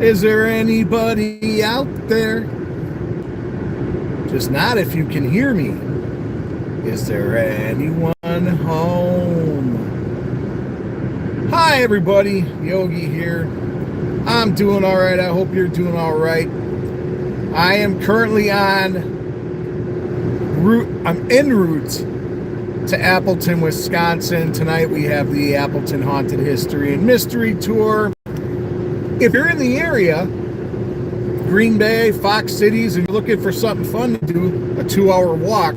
Is there anybody out there? Just not if you can hear me. Is there anyone home? Hi, everybody. Yogi here. I'm doing all right. I hope you're doing all right. I am currently en route to Appleton, Wisconsin. Tonight we have the Appleton Haunted History and Mystery Tour. If you're in the area, Green Bay, Fox Cities, and you're looking for something fun to do, a 2-hour walk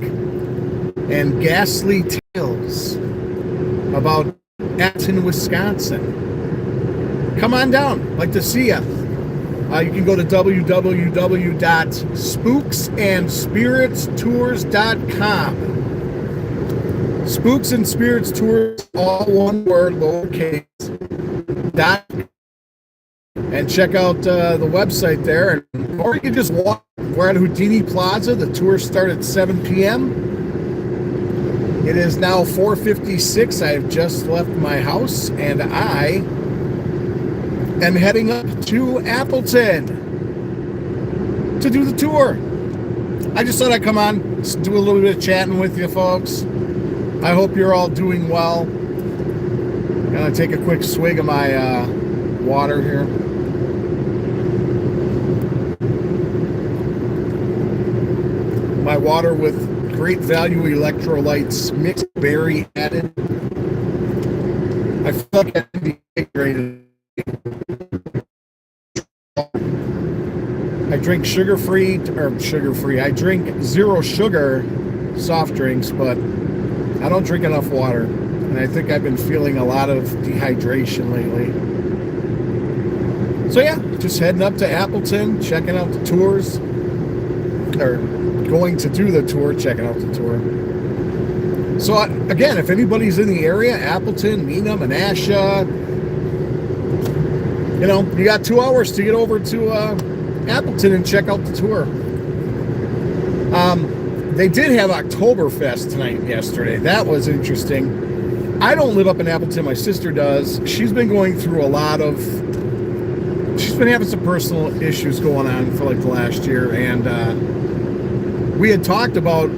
and ghastly tales about Appleton, Wisconsin, come on down. I'd like to see you. You can go to www.spooksandspiritstours.com. Spooks and Spirits Tours, all one word, lowercase, .com. And check out the website there. Or you can just walk. We're at Houdini Plaza. The tour starts at 7 p.m. It is now 4:56. I have just left my house, and I am heading up to Appleton to do the tour. I just thought I'd come on, do a little bit of chatting with you folks. I hope you're all doing well. I'm going to take a quick swig of my water here. My water with Great Value electrolytes, mixed berry added. I feel like I'm dehydrated. I drink sugar-free. I drink zero sugar soft drinks, but I don't drink enough water. And I think I've been feeling a lot of dehydration lately. So yeah, just heading up to Appleton, checking out the tours, or going to do the tour, checking out the tour. So again, if anybody's in the area, Appleton, Neenah, Menasha, you got 2 hours to get over to Appleton and check out the tour. They did have Oktoberfest tonight, yesterday. That was interesting. I don't live up in Appleton. My sister does. She's been going through she's been having some personal issues going on for like the last year, and we had talked about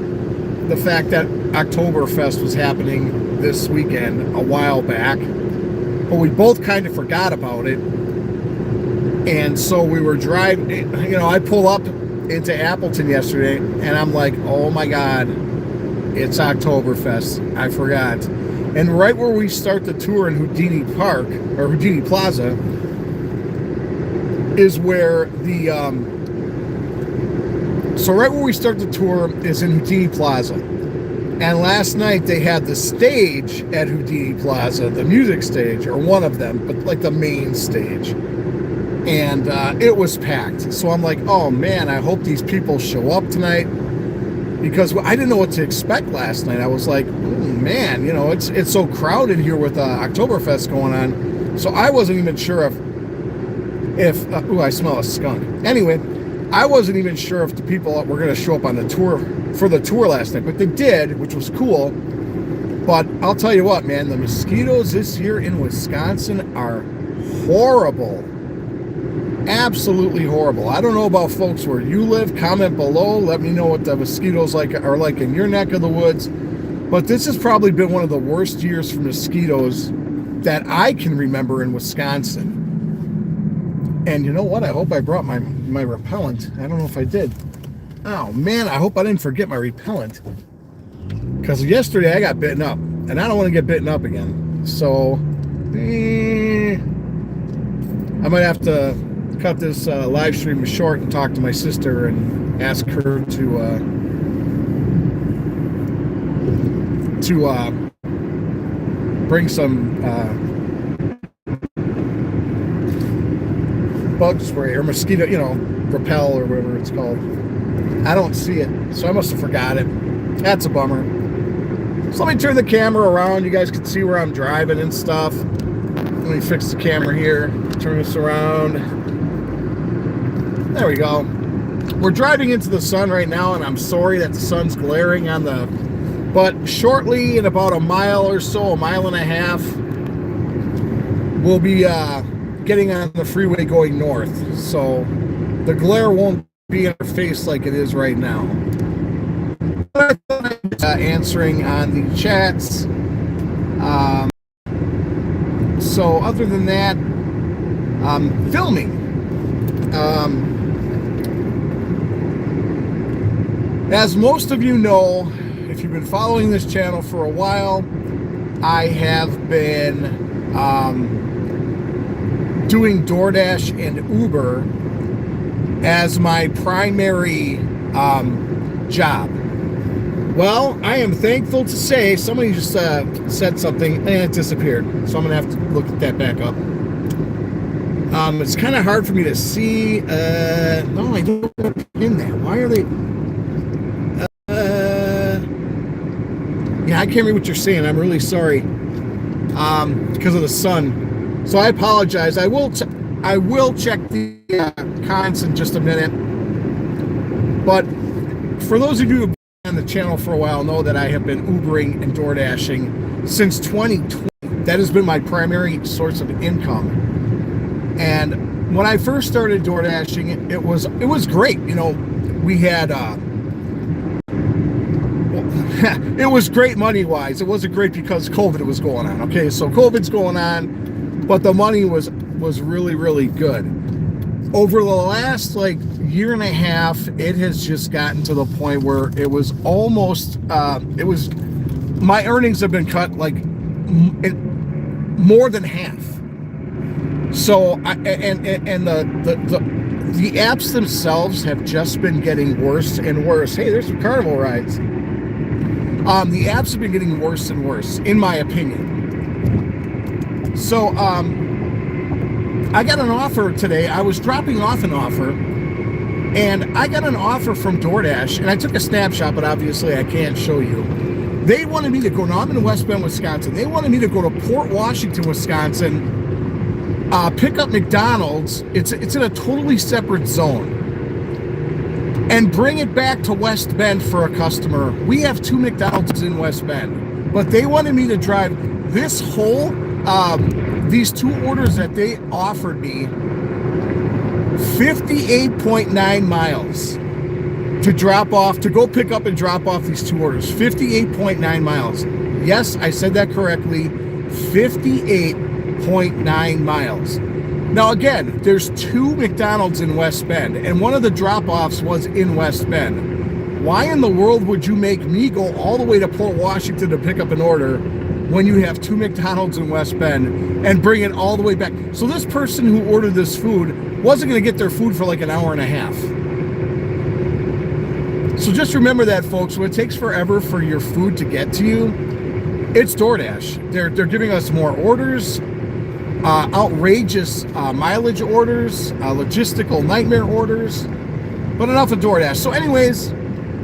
the fact that Oktoberfest was happening this weekend a while back, but we both kind of forgot about it. And so we were driving, I pull up into Appleton yesterday, and I'm like, oh my God, it's Oktoberfest. I forgot. And right where we start the tour in Houdini Park, or Houdini Plaza, is where so right where we start the tour is in Houdini Plaza. And last night they had the stage at Houdini Plaza, the music stage, or one of them, but like the main stage. And it was packed. So I'm like, oh man, I hope these people show up tonight, because I didn't know what to expect last night. I was like, oh man, it's so crowded here with Oktoberfest going on. So I wasn't even sure if I smell a skunk. Anyway, I wasn't even sure if the people were going to show up on the tour for the tour last night, but they did, which was cool. But I'll tell you what, man, the mosquitoes this year in Wisconsin are horrible. Absolutely horrible. I don't know about folks where you live. Comment below. Let me know what the mosquitoes are like in your neck of the woods. But this has probably been one of the worst years for mosquitoes that I can remember in Wisconsin. And you know what? I hope I brought my repellent. I don't know if I did. Oh man, I hope I didn't forget my repellent. Because yesterday I got bitten up, and I don't want to get bitten up again. So I might have to cut this live stream short and talk to my sister and ask her to bring some bug spray or mosquito, repel or whatever it's called. I don't see it, so I must have forgot it. That's a bummer. So let me turn the camera around. You guys can see where I'm driving and stuff. Let me fix the camera here. Turn this around. There we go. We're driving into the sun right now, and I'm sorry that the sun's glaring on the... But shortly, in about a mile or so, a mile and a half, we'll be getting on the freeway going north, so the glare won't be in our face like it is right now. Answering on the chats. So other than that, filming. As most of you know, if you've been following this channel for a while, I have been doing DoorDash and Uber as my primary job. Well, I am thankful to say somebody just said something and it disappeared. So I'm going to have to look at that back up. It's kind of hard for me to see. No, I don't in that. Why are they? Yeah, I can't read what you're saying. I'm really sorry. Because of the sun. So I apologize. I will check the comments in just a minute. But for those of you who on the channel for a while know that I have been Ubering and DoorDashing since 2020. That has been my primary source of income. And when I first started DoorDashing, it was great. You know, we had it was great money wise. It wasn't great because COVID was going on. Okay, so COVID's going on, but the money was really, really good. Over the last year and a half, it has just gotten to the point where it was almost my earnings have been cut more than half. So the apps themselves have just been getting worse and worse. Hey, there's some carnival rides. The apps have been getting worse and worse, in my opinion. So I got an offer today. I was dropping off an offer, and I got an offer from DoorDash, and I took a snapshot, but obviously I can't show you. They wanted me to go, now I'm in West Bend, Wisconsin. They wanted me to go to Port Washington, Wisconsin, pick up McDonald's. It's in a totally separate zone, and bring it back to West Bend for a customer. We have 2 McDonald's in West Bend, but they wanted me to drive this whole these 2 orders that they offered me 58.9 miles to drop off, to go pick up and drop off these 2 orders. 58.9 miles. Yes, I said that correctly. 58.9 miles. Now again, there's 2 McDonald's in West Bend, and one of the drop-offs was in West Bend. Why in the world would you make me go all the way to Port Washington to pick up an order when you have 2 McDonald's in West Bend and bring it all the way back? So this person who ordered this food wasn't going to get their food for an hour and a half. So just remember that, folks. When it takes forever for your food to get to you, it's DoorDash. They're giving us more orders, outrageous mileage orders, logistical nightmare orders. But enough of DoorDash. So anyways,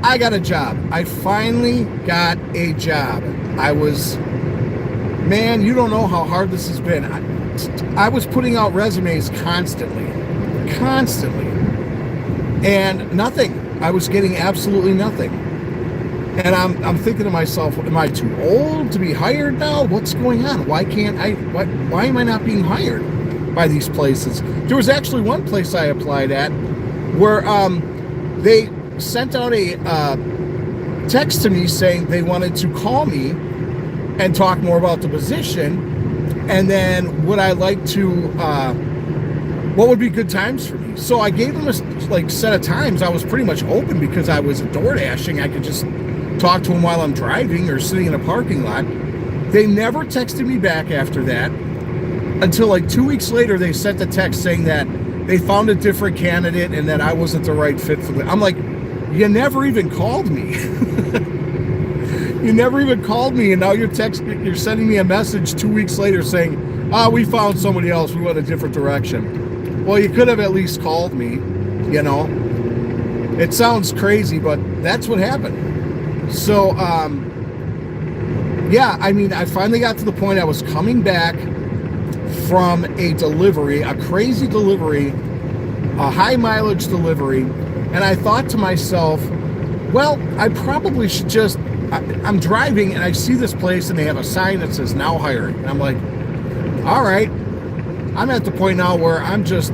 I got a job. I finally got a job. Man, you don't know how hard this has been. I was putting out resumes constantly, and nothing. I was getting absolutely nothing. And I'm thinking to myself, am I too old to be hired now? What's going on? Why am I not being hired by these places? There was actually one place I applied at where they sent out a text to me saying they wanted to call me and talk more about the position, and then would I like to, what would be good times for me? So I gave them a set of times. I was pretty much open because I was door dashing. I could just talk to them while I'm driving or sitting in a parking lot. They never texted me back after that until 2 weeks later. They sent a text saying that they found a different candidate and that I wasn't the right fit for them. I'm like, you never even called me. You never even called me, and now you're sending me a message 2 weeks later saying, we found somebody else, we went a different direction. Well, you could have at least called me, you know. It sounds crazy, but that's what happened. So, yeah, I mean, I finally got to the point I was coming back from a delivery, a crazy delivery, a high mileage delivery, and I thought to myself, well, I probably should just, I'm driving and I see this place and they have a sign that says now hiring. And I'm like, all right, I'm at the point now where I'm just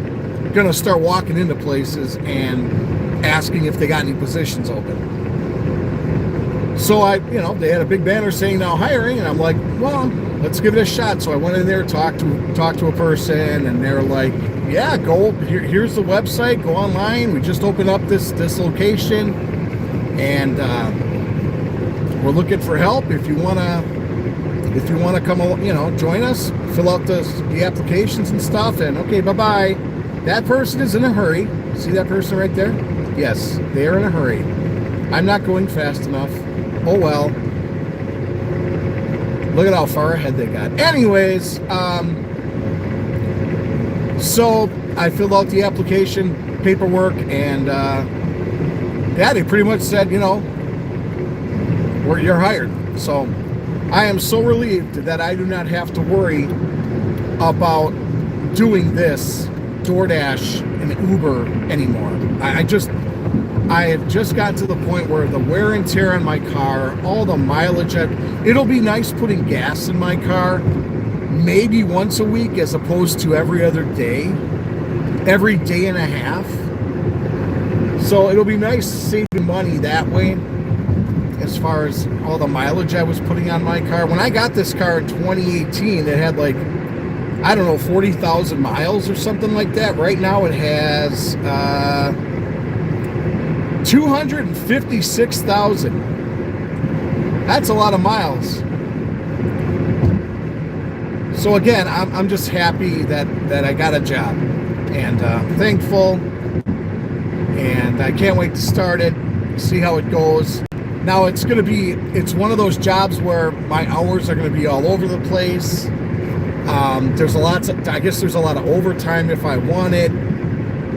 gonna start walking into places and asking if they got any positions open. So they had a big banner saying now hiring, and I'm like, well, let's give it a shot. So I went in there, talked to a person, and they're like, yeah, go here's the website, go online. We just opened up this location, and we're looking for help. If you wanna come, join us, fill out the applications and stuff, and okay, bye-bye. That person is in a hurry. See that person right there? Yes, they are in a hurry. I'm not going fast enough. Oh well. Look at how far ahead they got. Anyways, so I filled out the application paperwork, and they pretty much said, you're hired. So I am so relieved that I do not have to worry about doing this DoorDash and Uber anymore. I have just got to the point where the wear and tear on my car, all the mileage, it'll be nice putting gas in my car maybe once a week as opposed to every other day, every day and a half. So it'll be nice saving money that way as far as all the mileage I was putting on my car. When I got this car in 2018, it had 40,000 miles or something like that. Right now it has 256,000. That's a lot of miles. So again, I'm just happy that I got a job, and thankful, and I can't wait to start it, see how it goes. Now it's one of those jobs where my hours are going to be all over the place. There's a lot of overtime if I want it.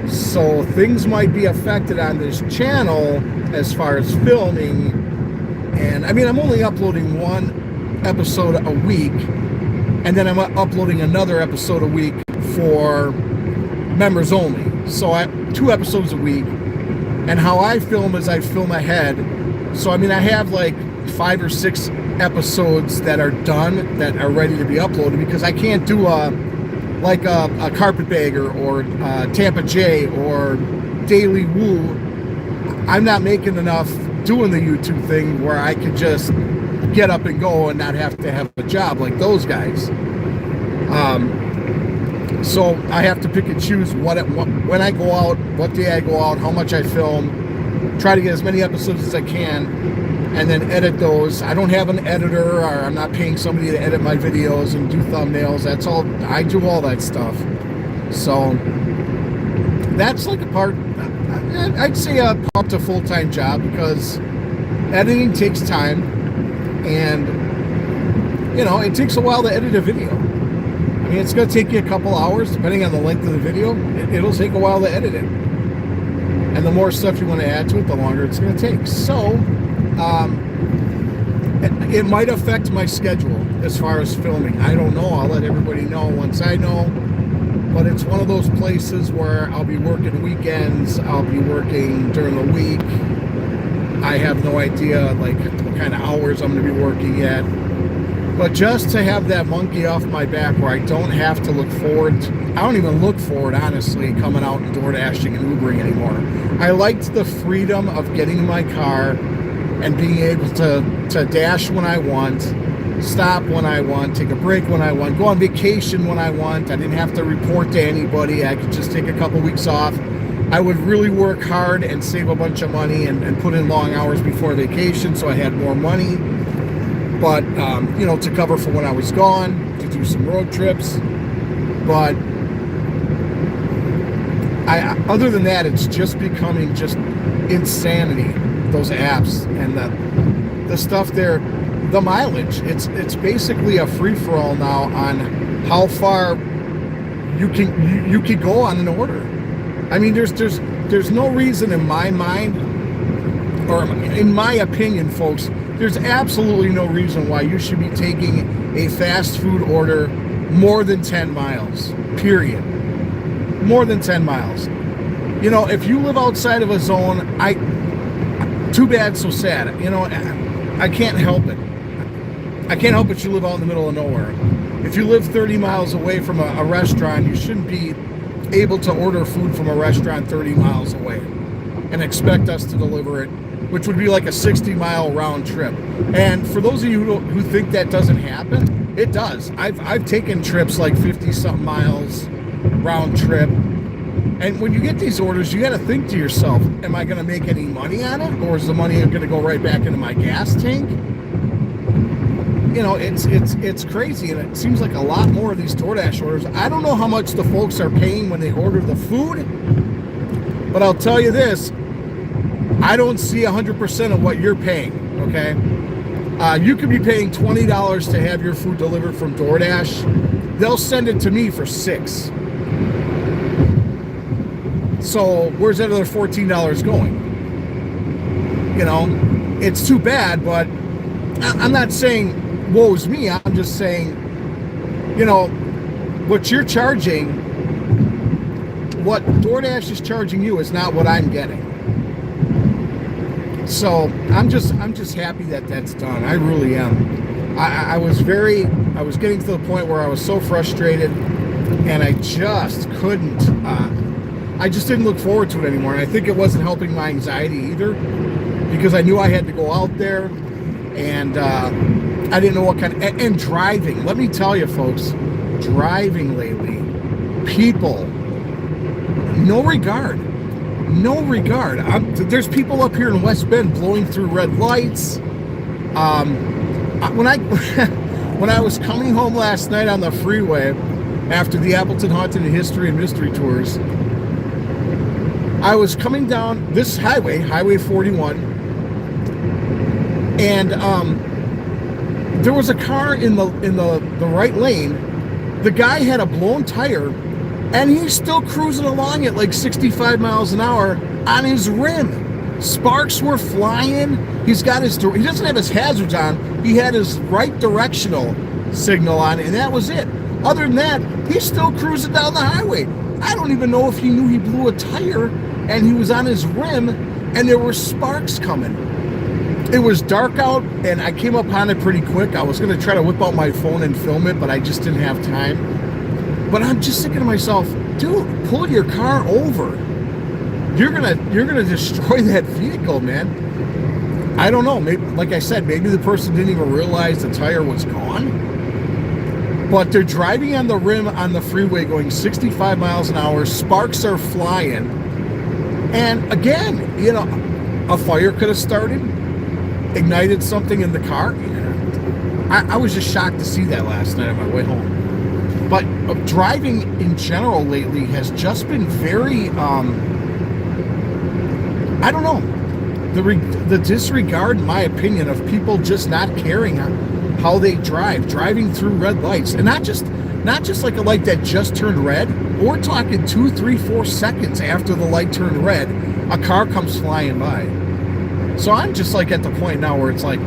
So things might be affected on this channel as far as filming. And I'm only uploading one episode a week, and then I'm uploading another episode a week for members only. So I have 2 episodes a week. And how I film is I film ahead. So I have 5 or 6 episodes that are done, that are ready to be uploaded, because I can't do a Carpetbagger or Tampa J or Daily Woo. I'm not making enough doing the YouTube thing where I could just get up and go and not have to have a job like those guys. So I have to pick and choose when I go out, what day I go out, how much I film, try to get as many episodes as I can, and then edit those. I don't have an editor, or I'm not paying somebody to edit my videos and do thumbnails. That's all. I do all that stuff. So that's a part, I'd say a part to full-time job, because editing takes time, and it takes a while to edit a video. It's going to take you a couple hours, depending on the length of the video. It'll take a while to edit it. And the more stuff you want to add to it, the longer it's going to take. So, it might affect my schedule as far as filming. I don't know. I'll let everybody know once I know. But it's one of those places where I'll be working weekends. I'll be working during the week. I have no idea, what kind of hours I'm going to be working yet. But just to have that monkey off my back where I don't have to look forward to, I don't even look forward, honestly, coming out and DoorDashing and Ubering anymore. I liked the freedom of getting in my car and being able to dash when I want, stop when I want, take a break when I want, go on vacation when I want. I didn't have to report to anybody. I could just take a couple weeks off. I would really work hard and save a bunch of money and put in long hours before vacation so I had more money. But, to cover for when I was gone, to do some road trips. But other than that, it's just becoming just insanity, those apps and the stuff there, the mileage. It's basically a free-for-all now on how far you can go on an order. There's no reason in my mind, or in my opinion, folks, there's absolutely no reason why you should be taking a fast food order more than 10 miles, period. More than 10 miles. If you live outside of a zone, too bad, so sad. I can't help it. I can't help it you live out in the middle of nowhere. if you live 30 miles away from a restaurant, you shouldn't be able to order food from a restaurant 30 miles away and expect us to deliver it, which would be like a 60-mile round trip. And for those of you who think that doesn't happen, it does. I've taken trips like 50-something miles round trip. And when you get these orders, you got to think to yourself, am I going to make any money on it? Or is the money going to go right back into my gas tank? You know, it's crazy, and it seems like a lot more of these DoorDash orders. I don't know how much the folks are paying when they order the food, but I'll tell you this, I don't see 100% of what you're paying, okay? You could be paying $20 to have your food delivered from DoorDash. They'll send it to me for $6. So where's that other $14 going? You know, it's too bad, but I'm not saying woe's me. I'm just saying, you know, what you're charging, what DoorDash is charging you is not what I'm getting. So I'm just happy that that's done. I really am. I was getting to the point where I was so frustrated, and I just couldn't. I just didn't look forward to it anymore. And I think it wasn't helping my anxiety either, because I knew I had to go out there, and I didn't know what kind of, and driving. Let me tell you, folks, driving lately, people, no regard. There's people up here in West Bend blowing through red lights. When I was coming home last night on the freeway after the Appleton Haunted History and Mystery Tours, I was coming down this highway, Highway 41, and there was a car in the right lane. The guy had a blown tire, and he's still cruising along at like 65 miles an hour on his rim. Sparks were flying. He doesn't have his hazards on. He had his right directional signal on, and that was it. Other than that, he's still cruising down the highway. I don't even know if he knew he blew a tire and he was on his rim and there were sparks coming. It was dark out, and I came upon it pretty quick. I was going to try to whip out my phone and film it, but I just didn't have time. But I'm just thinking to myself, dude, pull your car over. You're gonna destroy that vehicle, man. I don't know. Maybe, like I said, maybe the person didn't even realize the tire was gone. But they're driving on the rim on the freeway going 65 miles an hour. Sparks are flying. And again, you know, a fire could have started, ignited something in the car. I was just shocked to see that last night on my way home. But driving in general lately has just been very, I don't know, the disregard, in my opinion, of people just not caring how they driving through red lights, and not just like a light that just turned red. We're talking 2, 3, 4 seconds after the light turned red, a car comes flying by. So I'm just like at the point now where it's like,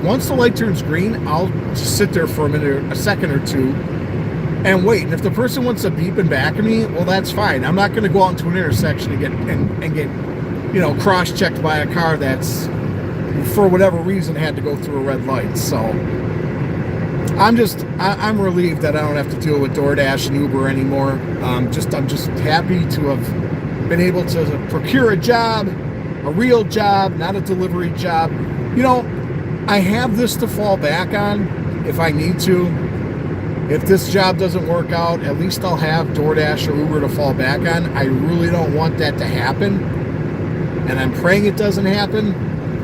once the light turns green, I'll just sit there for a second or two and wait. And if the person wants to beep in back of me, well, that's fine. I'm not going to go out into an intersection and get, you know, cross-checked by a car that's, for whatever reason, had to go through a red light. So I'm relieved that I don't have to deal with DoorDash and Uber anymore. I'm just happy to have been able to procure a job, a real job, not a delivery job. You know, I have this to fall back on if I need to. If this job doesn't work out, at least I'll have DoorDash or Uber to fall back on. I really don't want that to happen, and I'm praying it doesn't happen.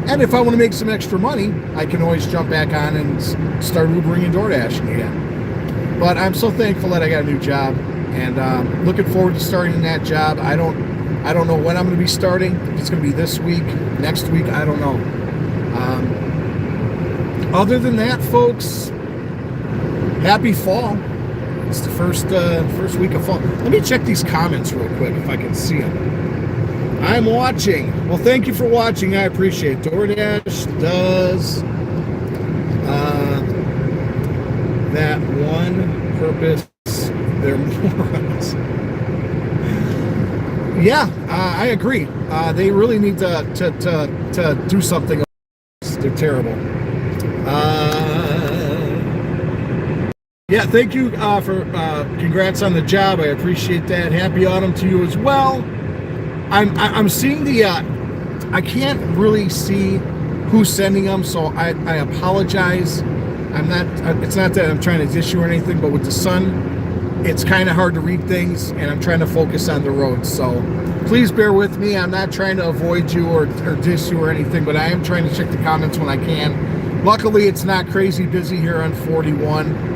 And if I want to make some extra money, I can always jump back on and start Ubering and DoorDashing again. But I'm so thankful that I got a new job, and looking forward to starting that job. I don't know when I'm going to be starting. If it's going to be this week, next week, I don't know. Other than that, folks, happy fall. It's the first week of fall. Let me check these comments real quick if I can see them. I'm watching. Well, thank you for watching. I appreciate it. DoorDash does that one purpose. They're morons. Yeah, I agree. They really need to do something. They're terrible. Yeah, thank you for congrats on the job. I appreciate that. Happy autumn to you as well. I'm seeing the I can't really see who's sending them, so I apologize. I'm not. It's not that I'm trying to dish you or anything, but with the sun, it's kind of hard to read things, and I'm trying to focus on the road. So please bear with me. I'm not trying to avoid you or dish you or anything, but I am trying to check the comments when I can. Luckily, it's not crazy busy here on 41.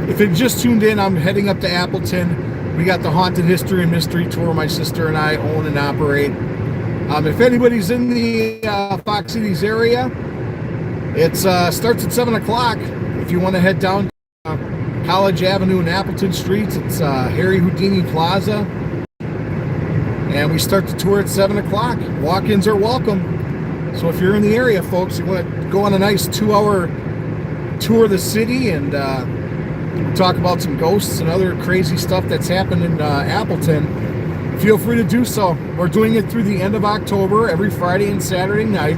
If you just tuned in, I'm heading up to Appleton. We got the Haunted History and Mystery Tour my sister and I own and operate. If anybody's in the Fox Cities area, it starts at 7 o'clock. If you want to head down to College Avenue and Appleton Streets, it's Harry Houdini Plaza. And we start the tour at 7 o'clock. Walk-ins are welcome. So if you're in the area, folks, you want to go on a nice 2-hour tour of the city and talk about some ghosts and other crazy stuff that's happened in Appleton, feel free to do so. We're doing it through the end of October, every Friday and Saturday night.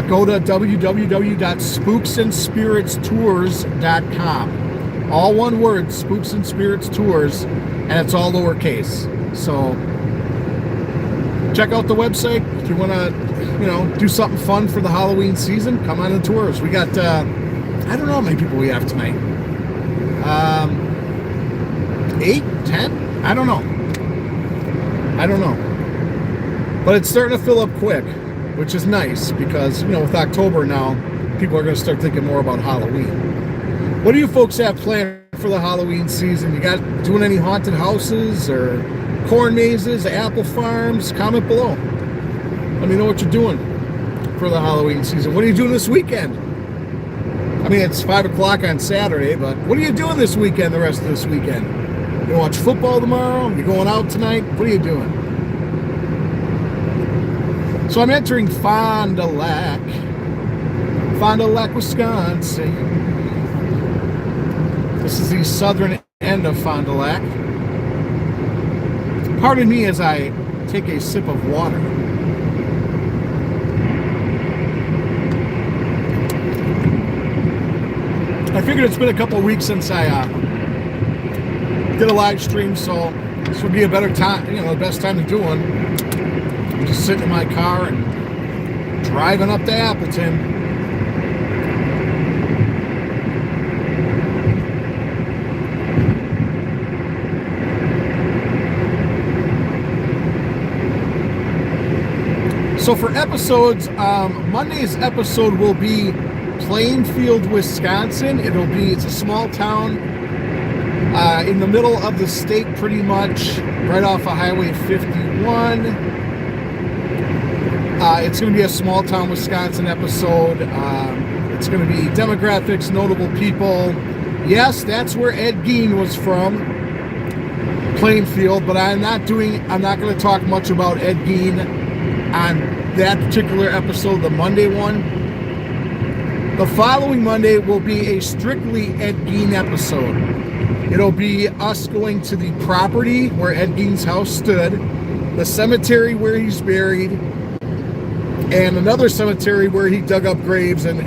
Go to www.spooksandspiritstours.com. All one word, Spooks and Spirits Tours, and it's all lowercase. So check out the website if you want to, do something fun for the Halloween season. Come on the tours. We got, I don't know how many people we have tonight. 8, 10? I don't know. But it's starting to fill up quick, which is nice because, with October now, people are going to start thinking more about Halloween. What do you folks have planned for the Halloween season? You got doing any haunted houses or corn mazes, apple farms? Comment below. Let me know what you're doing for the Halloween season. What are you doing this weekend? I mean, it's 5 o'clock on Saturday, but what are you doing this weekend, the rest of this weekend? You gonna watch football tomorrow? You going out tonight? What are you doing? So I'm entering Fond du Lac, Wisconsin. This is the southern end of Fond du Lac. Pardon me as I take a sip of water. I figured it's been a couple of weeks since I did a live stream, so this would be a better time, the best time to do one. I'm just sitting in my car and driving up to Appleton. So for episodes, Monday's episode will be Plainfield, Wisconsin. It's a small town in the middle of the state, pretty much right off of Highway 51. It's going to be a small town Wisconsin episode. It's going to be demographics, notable people. Yes, that's where Ed Gein was from, Plainfield, but I'm not going to talk much about Ed Gein on that particular episode, the Monday one. The following Monday will be a strictly Ed Gein episode. It'll be us going to the property where Ed Gein's house stood, the cemetery where he's buried, and another cemetery where he dug up graves and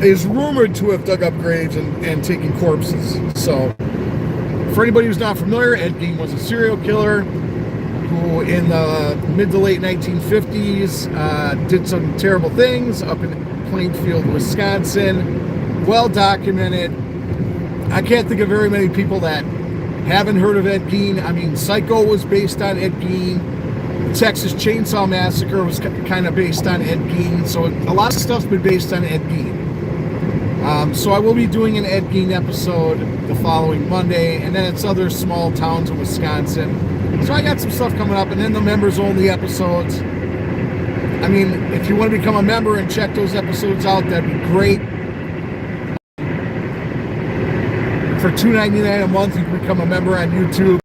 is rumored to have dug up graves and taken corpses. So, for anybody who's not familiar, Ed Gein was a serial killer who in the mid to late 1950s did some terrible things up in Plainfield, Wisconsin. Well documented. I can't think of very many people that haven't heard of Ed Gein. I mean, Psycho was based on Ed Gein. The Texas Chainsaw Massacre was kind of based on Ed Gein. So a lot of stuff's been based on Ed Gein. So I will be doing an Ed Gein episode the following Monday, and then it's other small towns in Wisconsin. So I got some stuff coming up, and then the members-only episodes. I mean, if you want to become a member and check those episodes out, that'd be great. For $2.99 a month, you can become a member on YouTube.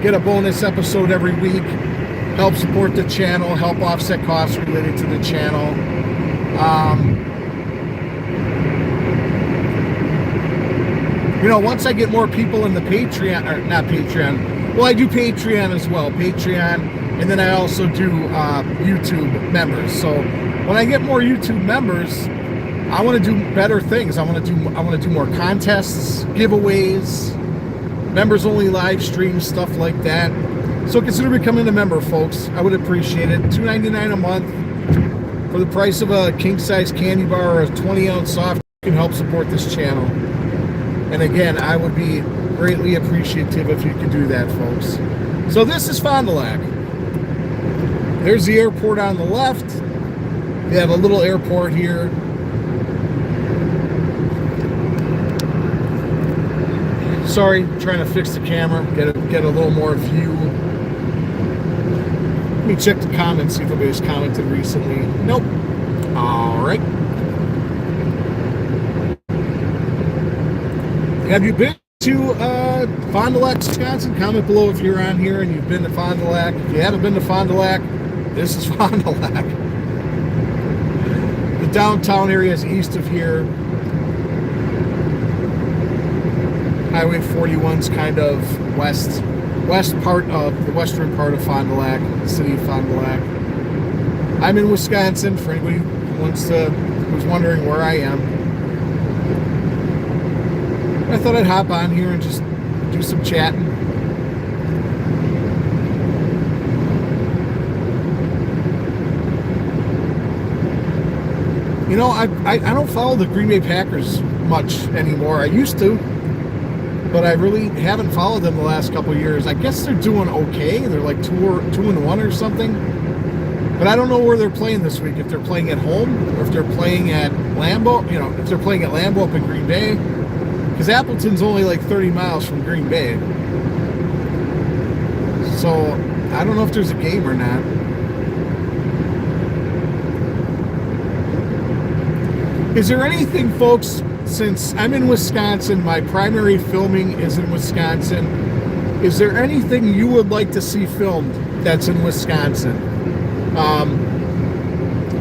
Get a bonus episode every week. Help support the channel. Help offset costs related to the channel. Once I get more people in the Patreon, or not Patreon, well, I do Patreon as well. Patreon, and then I also do YouTube members. So when I get more YouTube members, I want to do better things. I want to do more contests, giveaways, members only live streams, stuff like that. So consider becoming a member, folks. I would appreciate it. $2.99 a month for the price of a king size candy bar or a 20-ounce soft. You can help support this channel. And again, I would be greatly appreciative if you could do that, folks. So this is Fond du Lac. There's the airport on the left. They have a little airport here. Sorry, trying to fix the camera, get a little more view. Let me check the comments, see if anybody's commented recently. Nope. All right. Have you been to Fond du Lac, Wisconsin? Comment below if you're on here and you've been to Fond du Lac. If you haven't been to Fond du Lac, this is Fond du Lac. The downtown area is east of here. Highway 41's kind of west part of the western part of Fond du Lac, the city of Fond du Lac. I'm in Wisconsin, for anybody who's wondering where I am. I thought I'd hop on here and just do some chatting. You know, I don't follow the Green Bay Packers much anymore. I used to, but I really haven't followed them the last couple of years. I guess they're doing okay. They're like 2-1 or something. But I don't know where they're playing this week. If they're playing at home or if they're playing at Lambeau. You know, if they're playing at Lambeau up in Green Bay. Because Appleton's only like 30 miles from Green Bay. So I don't know if there's a game or not. Is there anything, folks, since I'm in Wisconsin, my primary filming is in Wisconsin, is there anything you would like to see filmed that's in Wisconsin?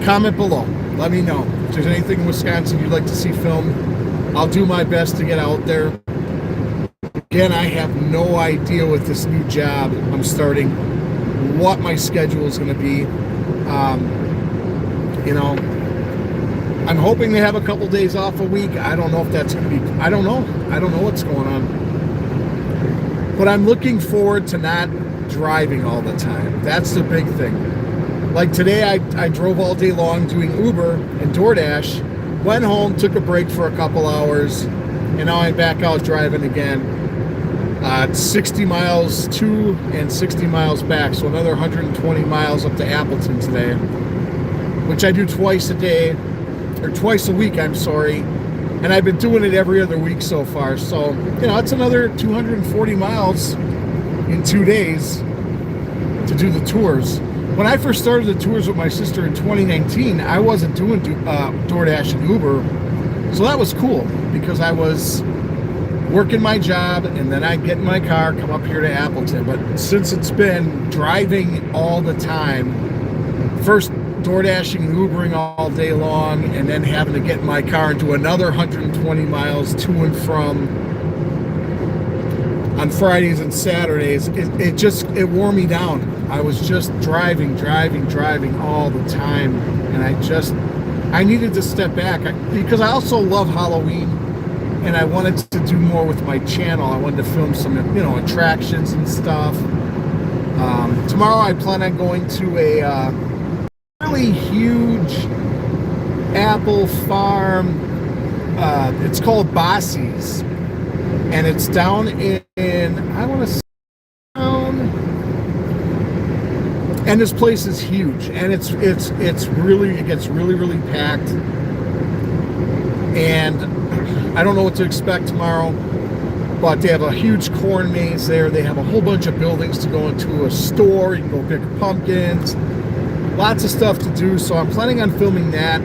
Comment below. Let me know. If there's anything in Wisconsin you'd like to see filmed, I'll do my best to get out there. Again, I have no idea with this new job I'm starting what my schedule is going to be. You know, I'm hoping to have a couple days off a week. I don't know if that's going to be, I don't know what's going on. But I'm looking forward to not driving all the time. That's the big thing. Like today, I drove all day long doing Uber and DoorDash, went home, took a break for a couple hours, and now I'm back out driving again. 60 miles to and 60 miles back, so another 120 miles up to Appleton today, which I do twice a day. Or twice a week, I'm sorry, and I've been doing it every other week so far. So, you know, it's another 240 miles in 2 days to do the tours. When I first started the tours with my sister in 2019, I wasn't doing DoorDash and Uber, so that was cool because I was working my job and then I'd get in my car, come up here to Appleton. But since it's been driving all the time, first DoorDashing and Ubering all day long, and then having to get in my car and do another 120 miles to and from on Fridays and Saturdays, it wore me down. I was just driving all the time, and I needed to step back because I also love Halloween, and I wanted to do more with my channel. I wanted to film some, you know, attractions and stuff. Tomorrow I plan on going to a really huge apple farm. It's called Bossy's, and it's down in I want to say down, and this place is huge, and it gets really packed, and I don't know what to expect tomorrow, but they have a huge corn maze there. They have a whole bunch of buildings to go into, a store. You can go pick pumpkins. Lots of stuff to do, so I'm planning on filming that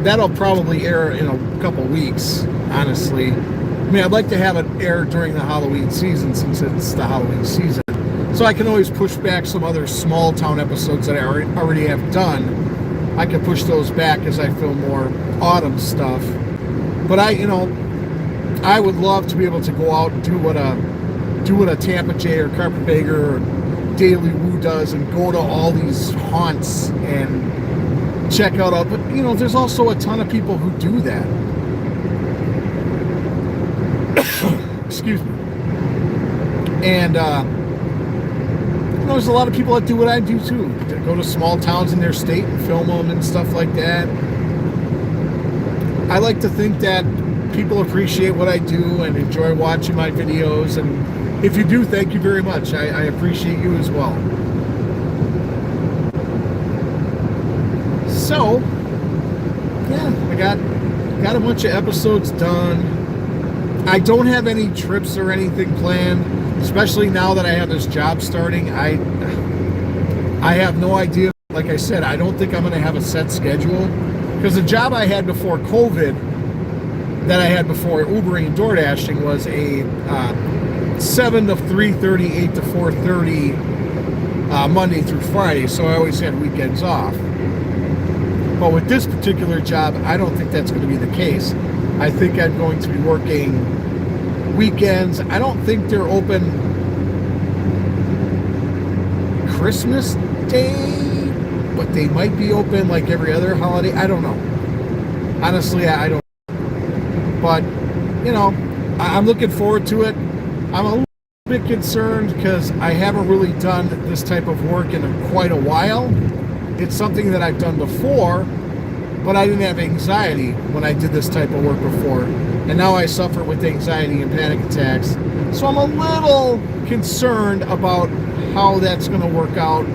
that'll probably air in a couple weeks, honestly. I mean, I'd like to have it air during the Halloween season since it's the Halloween season. So I can always push back some other small town episodes that I already have done. I can push those back as I film more autumn stuff. But I would love to be able to go out and do what a Tampa Jay or Carpetbagger or Daily Woo does, and go to all these haunts and check out all, but there's also a ton of people who do that. Excuse me. And there's a lot of people that do what I do too. They go to small towns in their state and film them and stuff like that. I like to think that people appreciate what I do and enjoy watching my videos. And if you do, thank you very much. I appreciate you as well. So, yeah, I got a bunch of episodes done. I don't have any trips or anything planned, especially now that I have this job starting. I have no idea. Like I said, I don't think I'm going to have a set schedule, because the job I had before COVID, that I had before Ubering and DoorDashing, was a 7 to 3:30, 8 to 4:30 Monday through Friday, so I always had weekends off. But with this particular job, I don't think that's going to be the case. I think I'm going to be working weekends. I don't think they're open Christmas Day, but they might be open like every other holiday. I don't know. Honestly, I don't. But, I'm looking forward to it. I'm a little bit concerned because I haven't really done this type of work in quite a while. It's something that I've done before, but I didn't have anxiety when I did this type of work before. And now I suffer with anxiety and panic attacks. So I'm a little concerned about how that's going to work out.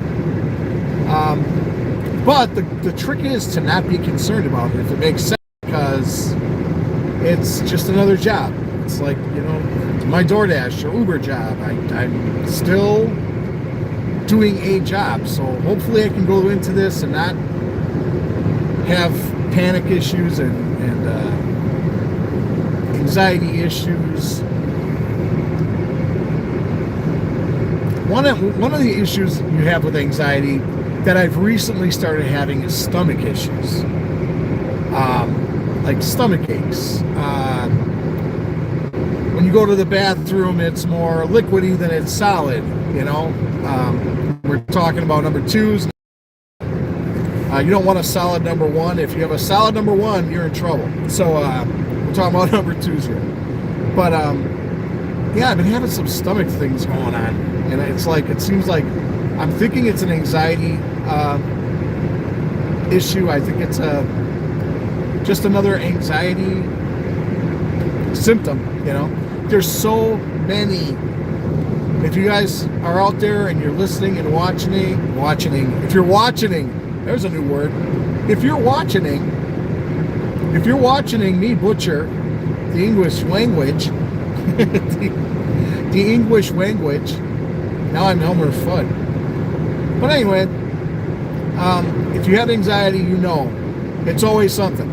But the trick is to not be concerned about it, if it makes sense, because it's just another job. It's like, my DoorDash or Uber job. I'm still doing a job. So hopefully I can go into this and not have panic issues and anxiety issues. One of the issues you have with anxiety that I've recently started having is stomach issues, like stomach aches. When you go to the bathroom, it's more liquidy than it's solid. We're talking about number twos. You don't want a solid number one. If you have a solid number one, you're in trouble. So we're talking about number twos here. But yeah, I've been having some stomach things going on, and it seems like I'm thinking it's an anxiety issue. I think it's just another anxiety symptom. There's so many. If you guys are out there and you're listening and watching, if you're watching, there's a new word. If you're watching me butcher the English language, the English language, now I'm Elmer Fudd. But anyway, if you have anxiety, it's always something.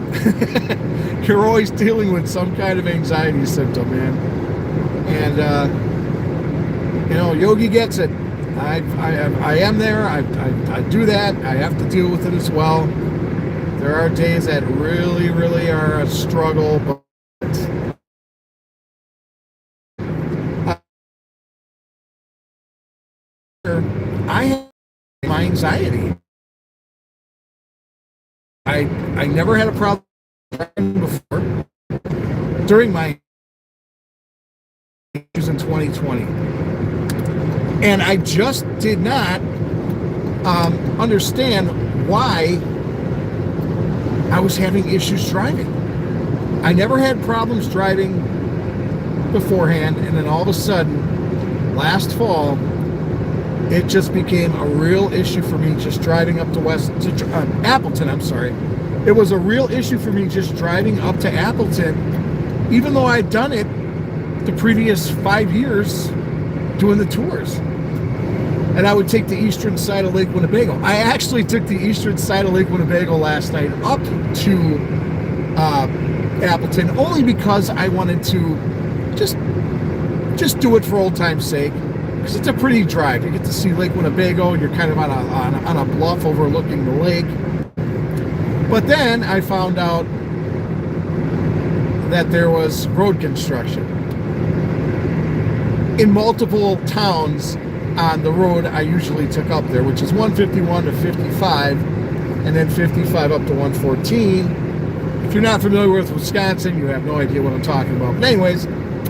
You're always dealing with some kind of anxiety symptom, man. And, Yogi gets it. I am there. I do that. I have to deal with it as well. There are days that really, really are a struggle, but I have my anxiety. I never had a problem before during my issues in 2020. And I just did not understand why I was having issues driving. I never had problems driving beforehand, and then all of a sudden, last fall, it just became a real issue for me just driving up to Appleton. I'm sorry. It was a real issue for me just driving up to Appleton, even though I'd done it the previous 5 years doing the tours. And I would take the eastern side of Lake Winnebago. I actually took the eastern side of Lake Winnebago last night up to Appleton, only because I wanted to just do it for old time's sake. Because it's a pretty drive. You get to see Lake Winnebago, and you're kind of on a bluff overlooking the lake. But then I found out that there was road construction in multiple towns on the road I usually took up there, which is 151 to 55. and then 55 up to 114. If you're not familiar with Wisconsin, you have no idea what I'm talking about. But anyways,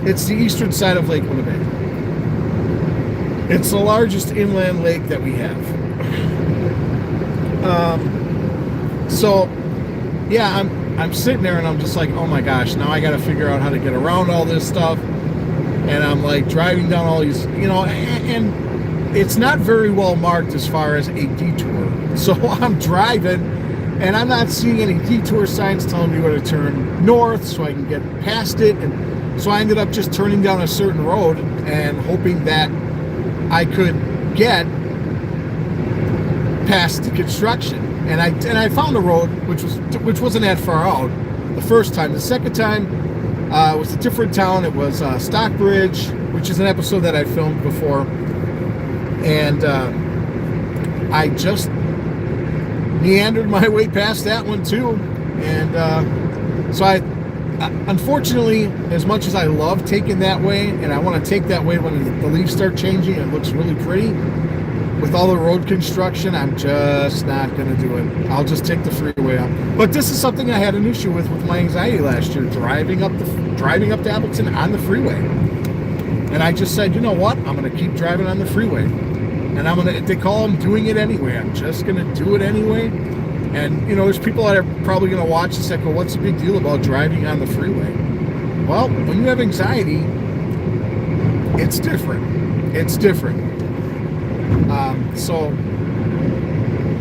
it's the eastern side of Lake Winnebago. It's the largest inland lake that we have. So, yeah, I'm sitting there and I'm just like, oh my gosh, now I got to figure out how to get around all this stuff. And I'm like driving down all these, and it's not very well marked as far as a detour. So I'm driving and I'm not seeing any detour signs telling me where to turn north so I can get past it. And so I ended up just turning down a certain road and hoping that I could get past the construction. And I found a road which wasn't that far out the first time. The second time it was a different town. It was Stockbridge, which is an episode that I filmed before. And I just meandered my way past that one too. And so I unfortunately, as much as I love taking that way, and I want to take that way when the leaves start changing, it looks really pretty. With all the road construction, I'm just not going to do it. I'll just take the freeway up. But this is something I had an issue with my anxiety last year, driving up to Appleton on the freeway. And I just said, you know what? I'm going to keep driving on the freeway. And they call them doing it anyway. I'm just going to do it anyway. And, there's people that are probably going to watch this and go, what's the big deal about driving on the freeway? Well, when you have anxiety, it's different. It's different. So,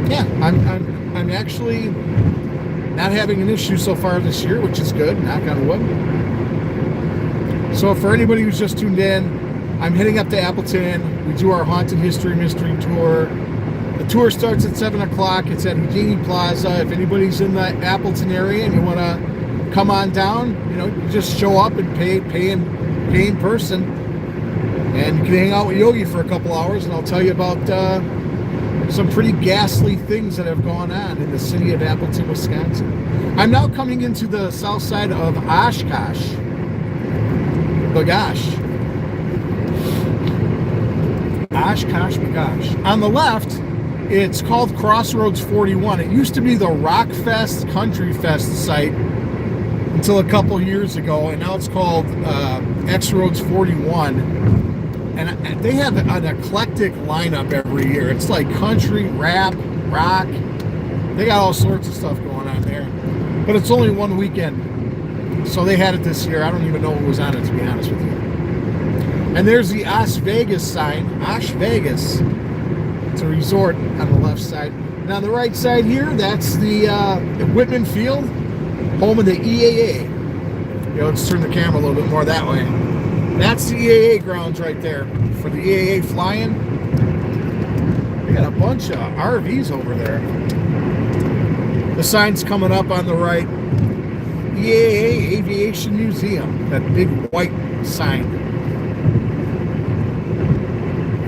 yeah, I'm actually not having an issue so far this year, which is good, knock on wood. So for anybody who's just tuned in, I'm heading up to Appleton. We do our Haunted History Mystery Tour. The tour starts at 7 o'clock. It's at Houdini Plaza. If anybody's in the Appleton area and you want to come on down, you just show up and pay in person. And you can hang out with Yogi for a couple hours, and I'll tell you about some pretty ghastly things that have gone on in the city of Appleton, Wisconsin. I'm now coming into the south side of Oshkosh. Oshkosh Bagosh. On the left, it's called Crossroads 41. It used to be the Rockfest Country Fest site until a couple years ago, and now it's called X Roads 41. And they have an eclectic lineup every year. It's like country, rap, rock. They got all sorts of stuff going on there. But it's only one weekend. So they had it this year. I don't even know what was on it, to be honest with you. And there's the Osh Vegas sign. Osh Vegas. It's a resort on the left side. And on the right side here, that's the Whitman Field, home of the EAA. Let's turn the camera a little bit more that way. That's the EAA grounds right there for the EAA fly-in. We got a bunch of RVs over there. The sign's coming up on the right. EAA Aviation Museum, that big white sign.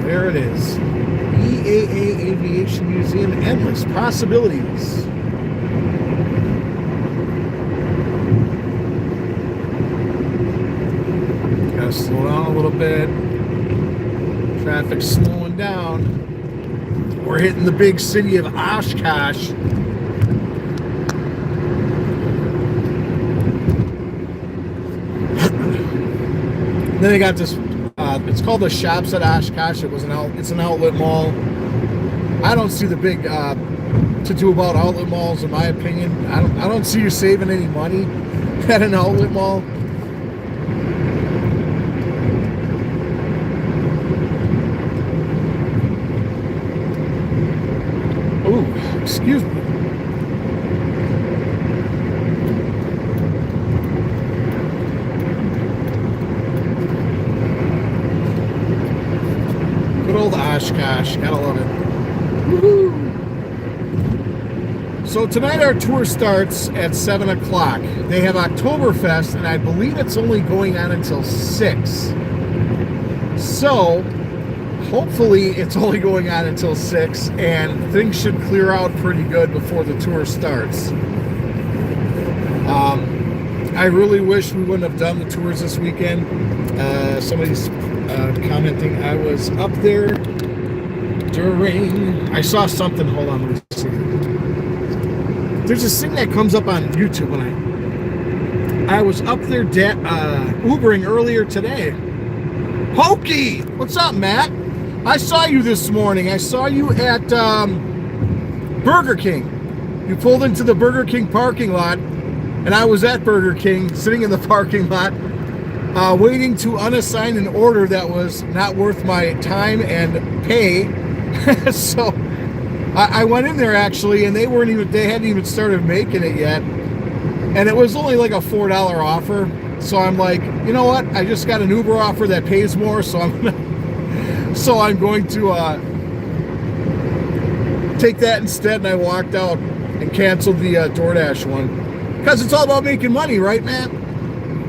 There it is. EAA Aviation Museum, endless possibilities. Gotta slow down a little bit. Traffic's slowing down. We're hitting the big city of Oshkosh. Then they got this, it's called the Shops at Oshkosh. It's an outlet mall. I don't see the big to do about outlet malls, in my opinion. I don't see you saving any money at an outlet mall. Ooh, excuse me. Good old Oshkosh, gotta love it. Woohoo! So tonight our tour starts at 7 o'clock. They have Oktoberfest, and I believe it's only going on until 6. So hopefully it's only going on until 6, and things should clear out pretty good before the tour starts. I really wish we wouldn't have done the tours this weekend. Somebody's commenting I was up there during... I saw something. Hold on, let me see. There's this thing that comes up on YouTube when I was up there Ubering earlier today. Pokey! What's up, Matt? I saw you this morning. I saw you at Burger King. You pulled into the Burger King parking lot, and I was at Burger King, sitting in the parking lot, waiting to unassign an order that was not worth my time and pay. So I went in there actually, and they hadn't even started making it yet, and it was only like a $4 offer. So I'm like, you know what? I just got an Uber offer that pays more, so I'm going to take that instead. And I walked out and canceled the DoorDash one, because it's all about making money, right, Matt?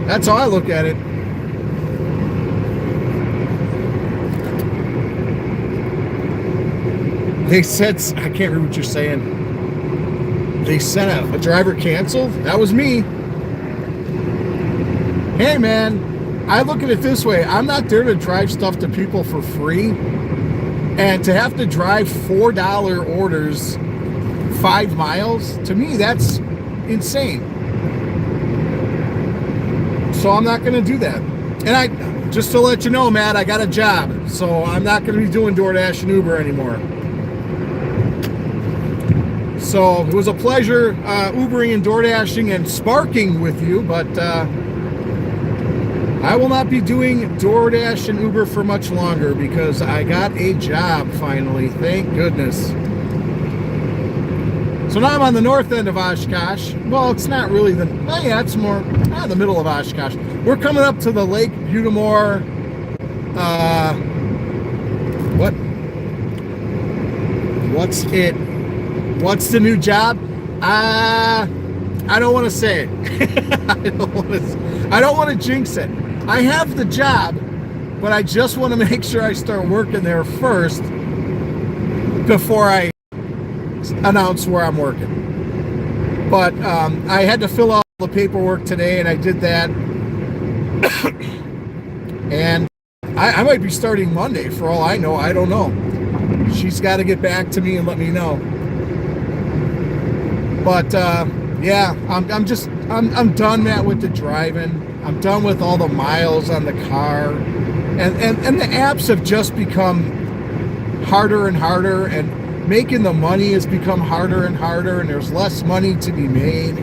That's how I look at it. They said, I can't remember what you're saying. They said a driver canceled. That was me. Hey, man, I look at it this way. I'm not there to drive stuff to people for free. And to have to drive $4 orders 5 miles, to me, that's insane. So I'm not going to do that. And just to let you know, Matt, I got a job. So I'm not going to be doing DoorDash and Uber anymore. So it was a pleasure Ubering and DoorDashing and sparking with you, but I will not be doing DoorDash and Uber for much longer because I got a job finally. Thank goodness. So now I'm on the north end of Oshkosh. Well, it's not really it's more the middle of Oshkosh. We're coming up to the Lake Butamore. What's the new job? I don't want to say it. I don't want to jinx it. I have the job, but I just want to make sure I start working there first before I announce where I'm working. But I had to fill out the paperwork today, and I did that. And I might be starting Monday for all I know. I don't know. She's got to get back to me and let me know. But yeah, I'm done, Matt, with the driving. I'm done with all the miles on the car, and the apps have just become harder and harder, and making the money has become harder and harder, and there's less money to be made.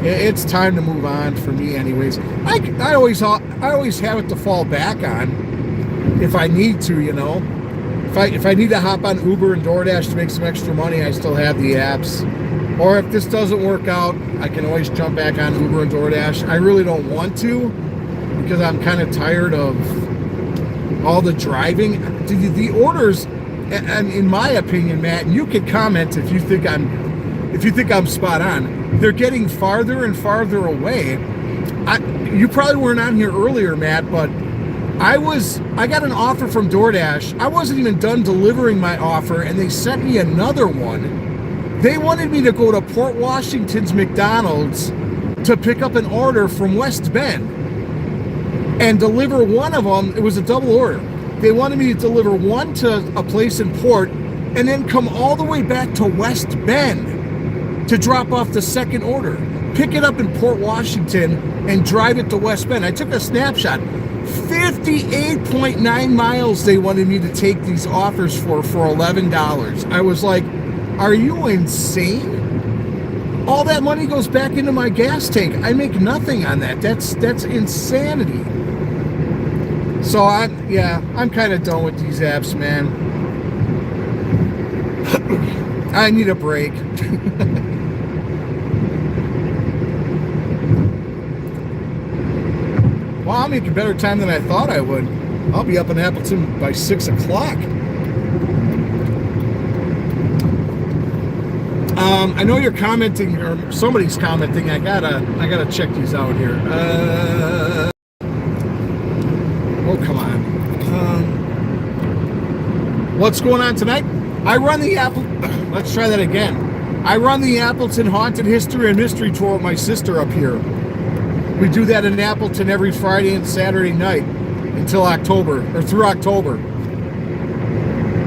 It's time to move on for me, anyways. I always have it to fall back on if I need to, you know. If I need to hop on Uber and DoorDash to make some extra money, I still have the apps. Or if this doesn't work out, I can always jump back on Uber and DoorDash. I really don't want to because I'm kind of tired of all the driving. The orders, and in my opinion, Matt, and you can comment if you think I'm spot on, they're getting farther and farther away. You probably weren't on here earlier, Matt, but I got an offer from DoorDash. I wasn't even done delivering my offer, and they sent me another one. They wanted me to go to Port Washington's McDonald's to pick up an order from West Bend and deliver one of them. It was a double order. They wanted me to deliver one to a place in Port and then come all the way back to West Bend to drop off the second order, pick it up in Port Washington, and drive it to West Bend. I took a snapshot. 58.9 miles they wanted me to take these offers for $11. I was like, are you insane? All that money goes back into my gas tank. I make nothing on that. That's insanity. So I'm kind of done with these apps, man. I need a break. Well, I'm making better time than I thought I would. I'll be up in Appleton by 6 o'clock. I know you're commenting, or somebody's commenting. I gotta check these out here. Oh, come on. What's going on tonight? Let's try that again. I run the Appleton Haunted History and Mystery Tour with my sister up here. We do that in Appleton every Friday and Saturday night until October, or through October.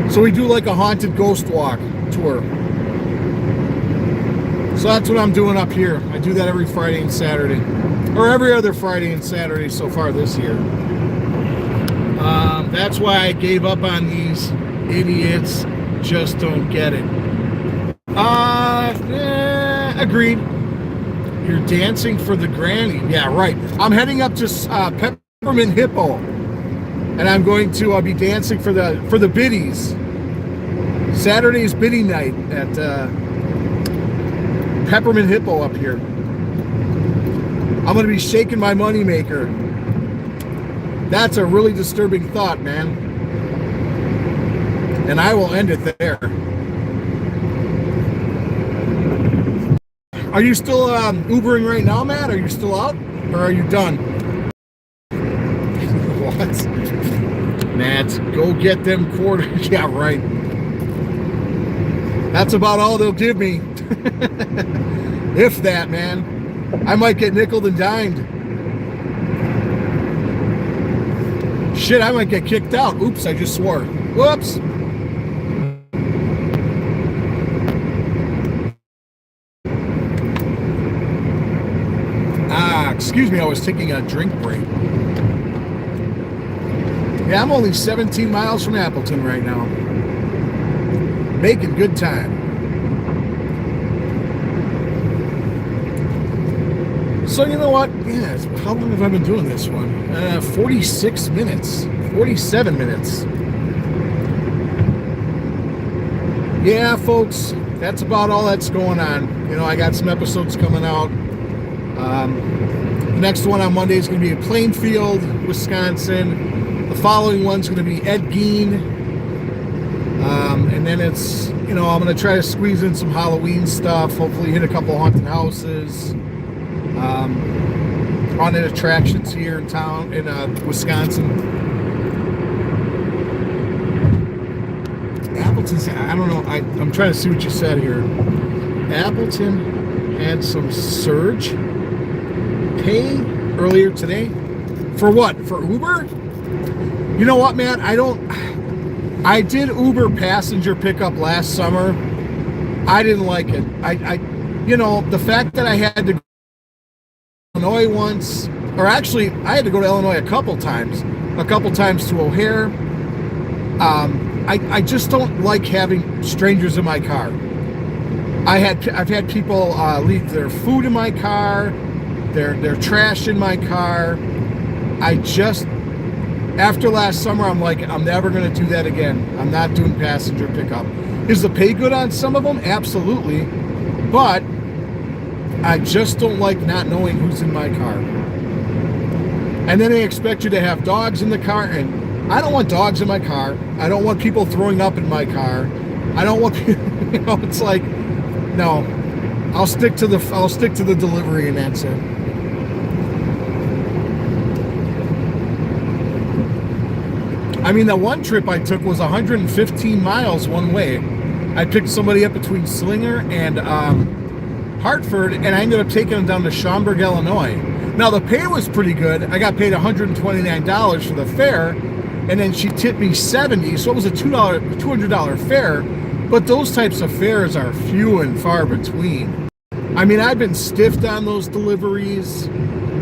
So we do like a haunted ghost walk tour. So that's what I'm doing up here. I do that every Friday and Saturday, or every other Friday and Saturday so far this year. That's why I gave up on these idiots. Just don't get it. Agreed. You're dancing for the granny. Yeah, right. I'm heading up to Peppermint Hippo, and I'm going to be dancing for the biddies. Saturday's biddy night at Peppermint Hippo up here. I'm going to be shaking my moneymaker. That's a really disturbing thought, man. And I will end it there. Are you still Ubering right now, Matt? Are you still out? Or are you done? What? Matt, go get them quarters. Yeah, right. That's about all they'll give me. If that, man. I might get nickeled and dimed. Shit, I might get kicked out. Oops, I just swore. Whoops. Excuse me, I was taking a drink break. Yeah, I'm only 17 miles from Appleton right now. Making good time. So you know what? Yeah, how long have I been doing this one? 46 minutes. 47 minutes. Yeah, folks, that's about all that's going on. You know, I got some episodes coming out. The next one on Monday is going to be in Plainfield, Wisconsin. The following one's going to be Ed Gein. And then it's, you know, I'm going to try to squeeze in some Halloween stuff. Hopefully hit a couple haunted houses. Haunted attractions here in town, in Wisconsin. Appleton's, I don't know, I'm trying to see what you said here. Appleton had some surge pay earlier today. For what? For Uber? You know what, man? I did Uber passenger pickup last summer. I didn't like it. You know, the fact that I had to go to Illinois once, or actually I had to go to Illinois a couple times to O'Hare. I just don't like having strangers in my car. I've had people leave their food in my car, their trash in my car. After last summer, I'm like, I'm never going to do that again. I'm not doing passenger pickup. Is the pay good on some of them? Absolutely. But I just don't like not knowing who's in my car. And then they expect you to have dogs in the car, and I don't want dogs in my car. I don't want people throwing up in my car. I don't want people, you know, it's like, no. I'll stick to the delivery, and that's it. I mean, the one trip I took was 115 miles one way. I picked somebody up between Slinger and Hartford, and I ended up taking them down to Schaumburg, Illinois. Now, the pay was pretty good. I got paid $129 for the fare, and then she tipped me $70, so it was a $200 fare. But those types of fares are few and far between. I mean, I've been stiffed on those deliveries,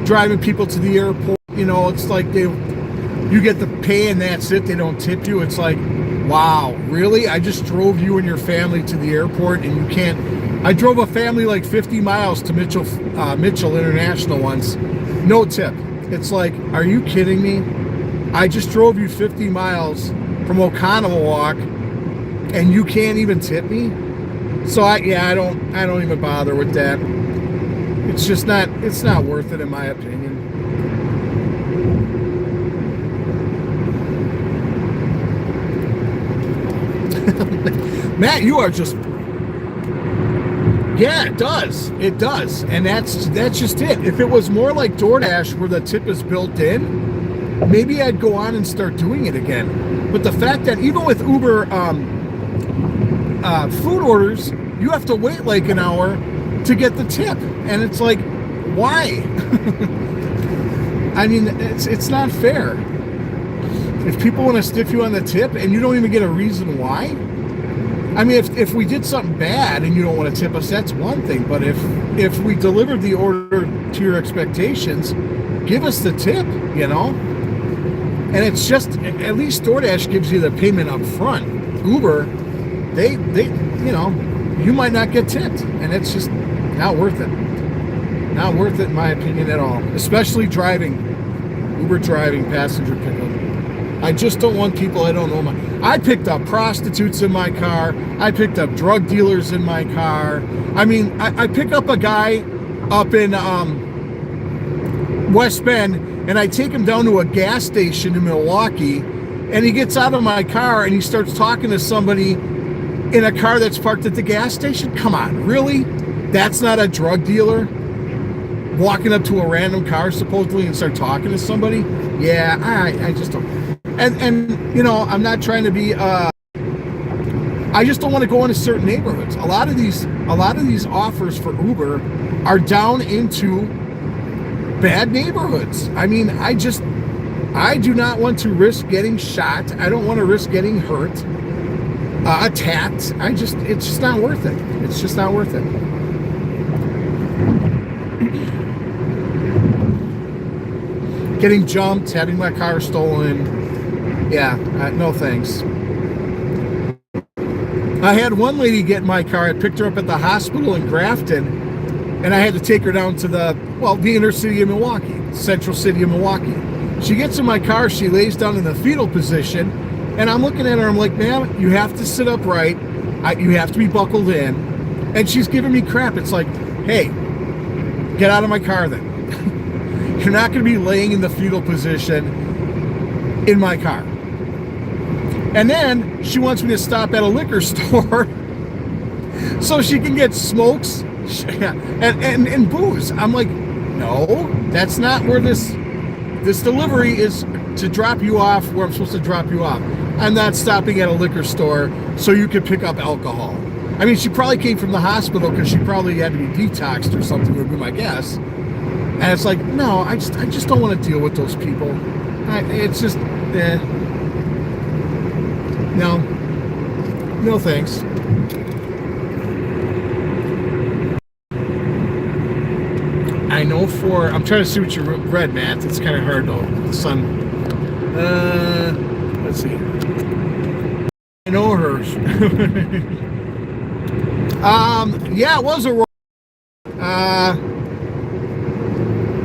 driving people to the airport. You know, it's like you get the pay and that's it. They don't tip you. It's like, wow, really? I just drove you and your family to the airport, and you can't. I drove a family like 50 miles to Mitchell International once. No tip. It's like, are you kidding me? I just drove you 50 miles from Oconomowoc, and you can't even tip me? So I don't even bother with that. It's just not worth it, in my opinion. Matt, you are just, yeah, it does, and that's just it. If it was more like DoorDash where the tip is built in, maybe I'd go on and start doing it again. But the fact that even with Uber food orders, you have to wait like an hour to get the tip, and it's like, why? I mean, it's not fair. If people want to stiff you on the tip and you don't even get a reason why, I mean, if we did something bad and you don't want to tip us, that's one thing. But if we delivered the order to your expectations, give us the tip, you know? And it's just, at least DoorDash gives you the payment up front. Uber, they you know, you might not get tipped, and it's just not worth it. Not worth it, in my opinion, at all. Especially driving, Uber driving, passenger pickup. I just don't want people I don't know. I picked up prostitutes in my car. I picked up drug dealers in my car. I mean, I pick up a guy up in West Bend, and I take him down to a gas station in Milwaukee, and he gets out of my car and he starts talking to somebody in a car that's parked at the gas station. Come on, really? That's not a drug dealer? Walking up to a random car supposedly and start talking to somebody? Yeah, I just don't. And you know, I'm not trying to be I just don't want to go into certain neighborhoods. A lot of these offers for Uber are down into bad neighborhoods. I mean, I do not want to risk getting shot. I don't want to risk getting hurt, attacked. It's just not worth it. It's just not worth it. Getting jumped, having my car stolen. Yeah, no thanks. I had one lady get in my car. I picked her up at the hospital in Grafton, and I had to take her down to the inner city of Milwaukee, central city of Milwaukee. She gets in my car, she lays down in the fetal position, and I'm looking at her, I'm like, ma'am, you have to sit upright, you have to be buckled in, and she's giving me crap. It's like, hey, get out of my car then. You're not going to be laying in the fetal position in my car. And then she wants me to stop at a liquor store so she can get smokes and booze. I'm like, no, that's not where this delivery is, to drop you off where I'm supposed to drop you off. I'm not stopping at a liquor store so you can pick up alcohol. I mean, she probably came from the hospital because she probably had to be detoxed or something, would be my guess. And it's like, no, I just don't want to deal with those people. It's just, no thanks. I know I'm trying to see what you read, Matt. It's kind of hard though. The sun. Let's see. I know her. Yeah, it was a.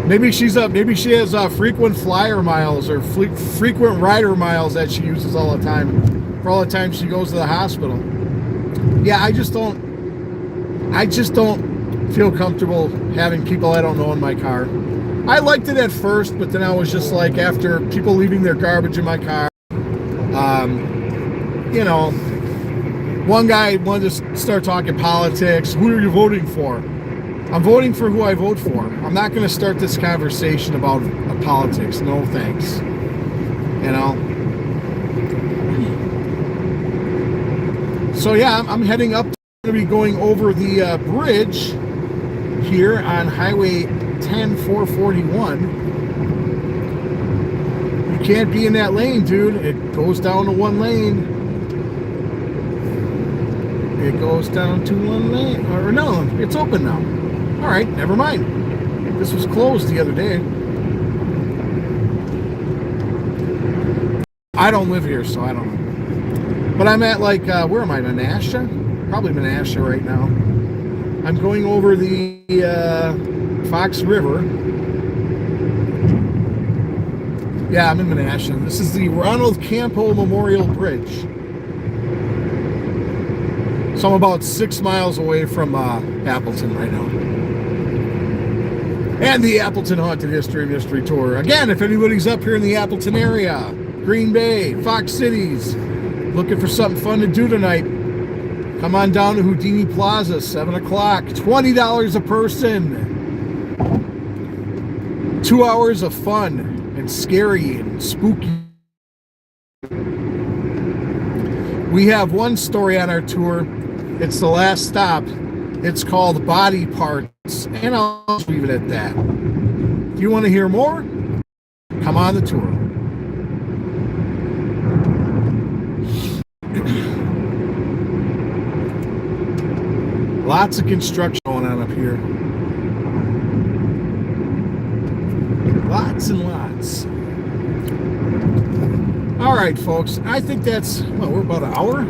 Maybe she has frequent flyer miles or frequent rider miles that she uses all the time. For all the time she goes to the hospital. Yeah, I just don't feel comfortable having people I don't know in my car. I liked it at first, but then I was just like, after people leaving their garbage in my car, you know, one guy wanted to start talking politics. Who are you voting for? I'm voting for who I vote for. I'm not going to start this conversation about politics. No thanks. You know? So yeah, I'm heading up. I'm going to be going over the bridge here on Highway 10-441. You can't be in that lane, dude. It goes down to one lane. It goes down to one lane. Or no, it's open now. All right, never mind. This was closed the other day. I don't live here, so I don't know. But I'm at like, where am I, Menasha? Probably Menasha right now. I'm going over the Fox River. Yeah, I'm in Menasha. This is the Ronald Campo Memorial Bridge. So I'm about 6 miles away from Appleton right now. And the Appleton Haunted History Mystery Tour. Again, if anybody's up here in the Appleton area, Green Bay, Fox Cities, looking for something fun to do tonight, come on down to Houdini Plaza, 7 o'clock, $20 a person. 2 hours of fun and scary and spooky. We have one story on our tour. It's the last stop. It's called Body Parts, and I'll just leave it at that. If you want to hear more, come on the tour. Lots of construction going on up here. Lots and lots. All right, folks. I think that's, well, we're about an hour.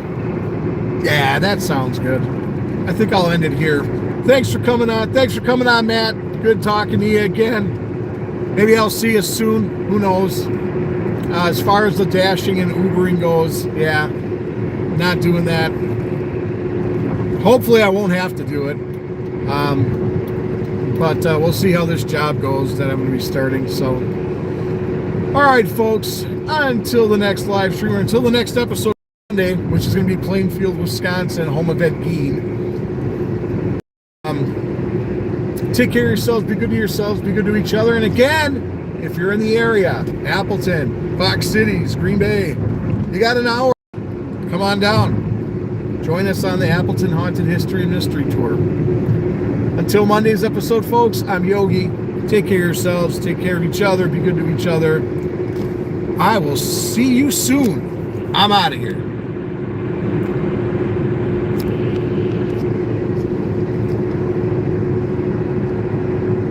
Yeah, that sounds good. I think I'll end it here. Thanks for coming on. Thanks for coming on, Matt. Good talking to you again. Maybe I'll see you soon. Who knows? As far as the dashing and Ubering goes, yeah, not doing that. Hopefully I won't have to do it. But we'll see how this job goes that I'm going to be starting. So, all right, folks, until the next live stream, or until the next episode Monday, which is going to be Plainfield, Wisconsin, home of Ed Gein. Take care of yourselves, be good to yourselves, be good to each other. And again, if you're in the area, Appleton, Fox Cities, Green Bay, you got an hour, come on down. Join us on the Appleton Haunted History and Mystery Tour. Until Monday's episode, folks, I'm Yogi. Take care of yourselves, take care of each other, be good to each other. I will see you soon. I'm out of here.